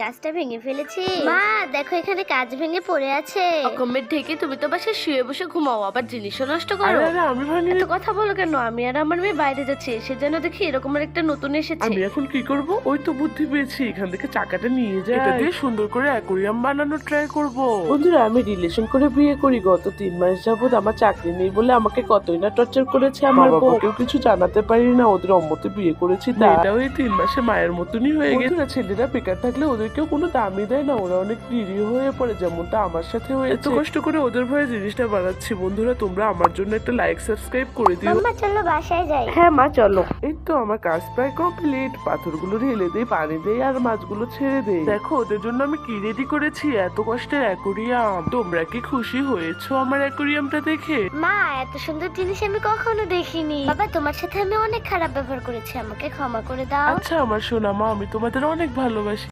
কাজটা ভেঙে ফেলেছি। মা দেখো এখানে কাজ ভেঙে পড়ে আছে। অকমের থেকে তুমি তো বাসায় শুয়ে বসে ঘুমাও, আবার জিনিসও নষ্ট করো। আরে আমি ভাঙিনি। এত কথা বলো কেন? আমি আর আমার মেয়ে বাইরে যাচ্ছি, এসে যেন দেখি এরকম একটা নতুন এসেছে। আমি এখন কি করব? ওই তো বুদ্ধি পেয়েছি, এখান থেকে চাকাটা নিয়ে যাই, এটা দিয়ে সুন্দর করে অ্যাকোরিয়াম বানানোর ট্রাই করব। বন্ধুরা, আমি রিলেশন করে বিয়ে করি, গত 3 মাস যাবত আমার চাকরি নেই বলে আমাকে কতই না টর্চার করেছে আমার বউ। কেউ কিছু জানাতে পারি না, ওদের অমতে বিয়ে করেছি। তাও এই 3 মাসে মায়ের মতনই হয়ে গেছে। ছেলেরা বেকার থাকলে ওদেরকেও কোনো দামই দেয় না, ওরা অনেক নিরীহ হয়ে পড়ে, যেমনটা আমার সাথে হয়েছে। এত কষ্ট করে ওদের ভয়ে জিনিসটা বানাচ্ছি। বন্ধুরা, তোমরা আমার জন্য একটা লাইক সাবস্ক্রাইব করে দিও। মাম্মা চলো বাসায় যাই। হ্যাঁ মা চলো। এই তো আমার কাজ প্রায় কমপ্লিট। পাথরগুলো ঢেলে দেই, পানি দেই আর মাছগুলো ছেড়ে দেই। দেখো ওদের জন্য আমি কি রেডি করেছি, এত কষ্টের অ্যাকোরিয়াম। তোমরা কি খুশি হয়েছো আমার অ্যাকোরিয়ামটা দেখে? মা এত সুন্দর জিনিস আমি কখনো দেখিনি। বাবা তোমার সাথে আমি অনেক খারাপ ব্যবহার করেছি, আমাকে ক্ষমা করে দাও। আচ্ছা আমার সোনা মা, আমি তোমাদের অনেক ভালোবাসি।